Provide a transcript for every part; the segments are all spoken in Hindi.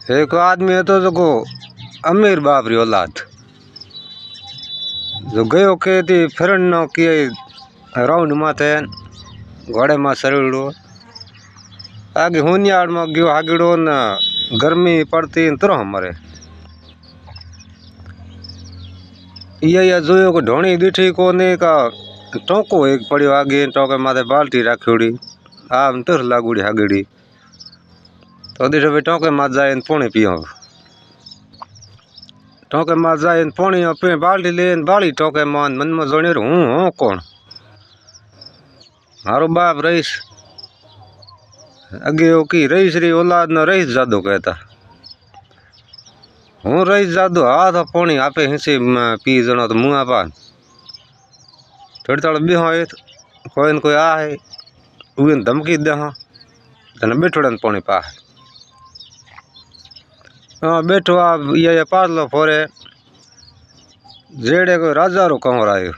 एक आदमी है तो जो अमीर बाप री औलाद जो गयो के थी फिरन नो किए राउंड माथे घोड़े में सरेड़ो आगे होनियाड़ में गयो हागड़ो न गर्मी पड़ती तरह मरे ये जोयो को ढोणी दिठी कोने का टोको एक पड़ियो आगे टोके माथे बाल्टी राखियोड़ी आम टर लागूड़ी हागड़ी तो दिठो भाई टोके माथ जाए पानी पियो टोके माथ जाए पानी पी बाल्टी ले बाली टोके मान मन में जोड़े हूँ कौन मारो बाप रईस अगे की रईस री औलाद न रईस जादू कहता हूँ रईस जादू हाथ पानी आपे हिंसे पी जनो तो मुँह पान थोड़ी थोड़ा बिहो कोई न कोई आ है उन धमकी दे हाँ तने बैठोड़न पानी पा हाँ बैठो आप ये पार्लो फोरे जेड़े को राजा रो कंवर आयो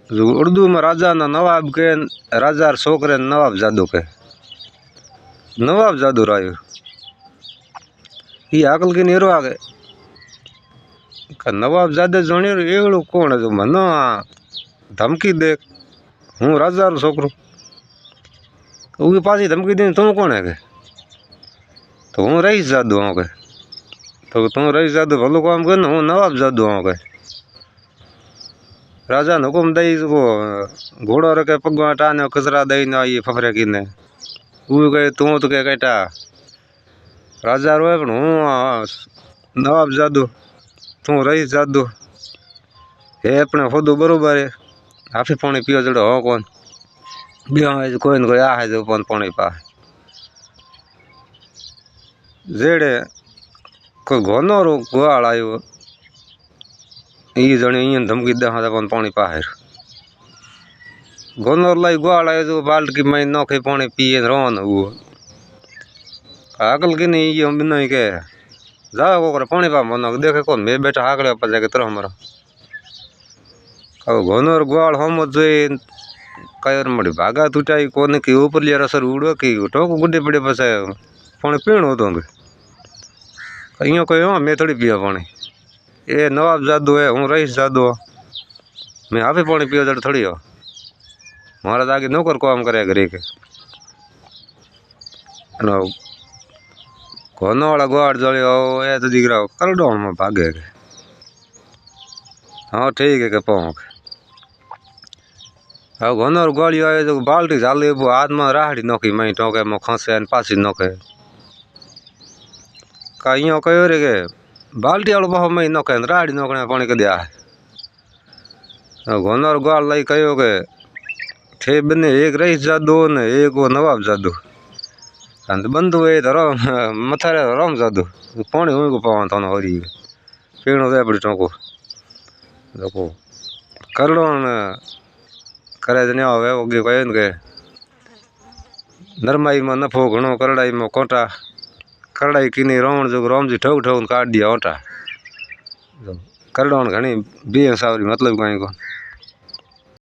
जो उर्दू में राजा ना नवाब के राजा छोकरे नवाब जादू के नवाब जादू रायो ये अकल की नीरो आगे नवाब जादे जोनी एवड़ो कौन है जो मनो धमकी दे हूँ राजा रो छोकरो उसके पास ही धमकी दी तू कौन है के तो हूँ रईस जादू हूँ के तो तू रईस जादू भलो काम कर हूँ नवाब जादू हूँ के राजा ने हुकुम दई को घोड़ो रखे पगवा टाने कचरा दई ना ये फफरे की ने वो कहे तू तो कह कहटा राजा रोए पर हूँ नवाब जादू तू रईस जादू हे अपने खुद बरोबर है हाफी पानी पियो जड़ो हो कौन बिहा कोई न कोई आ है जो पानी पा जेड़े कोई घोनो रो गुआल आयो ये जने इन धमकी दे हाँ पानी पाहिर घोनो लाई गुआल आयो जो बाल्ट की मैं नौखे पानी पिए रोन वो अकल की नहीं ये हम नहीं के जाओ को पानी पा मनो देखे कौन मैं बैठा हाकड़े पर जाके तरह हमारा अब घोनो रो गुआल हम जो कयर मड़ी भागा टूटाई कोने की ऊपर लिया असर उड़ो की टोको गुड्डे पड़े बस पानी पीण होतो इं कोई मैं थोड़ी पिया पानी ये नवाब जादू है हूँ रईस जादू मैं आप ही पानी पियो जड़ थोड़ी हो महाराज आगे नौकर काम करे घरे के घोनो वाला गुआड़ जलियो ये तो दिख रहा करडो में भागे के हाँ ठीक है के पाँव अब घोनो गुआड़ी आए जो बाल्टी झाले वो हाथ में राहड़ी नोकी मई टोके में खसे पासी नोके कहीं कहो रे के बाल्टी वालों बहु मई नोके राहड़ी नोकने पानी के दिया है घोनो गुआड़ लाई कहो के ठे बने एक रईस जादू ने एक वो नवाब जादू अंत बंधु है तो मथारे राम जादू पानी हुई को पावन थानो हो रही पीणो दे बड़ी टोको देखो करड़ो ने करे जने आवे वो कहे के नरमाई में नफो घणो करड़ाई में कोटा करड़ाई की रावण जो राम जी ठोक ठोक काट दिया ओटा करड़ो घनी बे सावरी मतलब कहीं को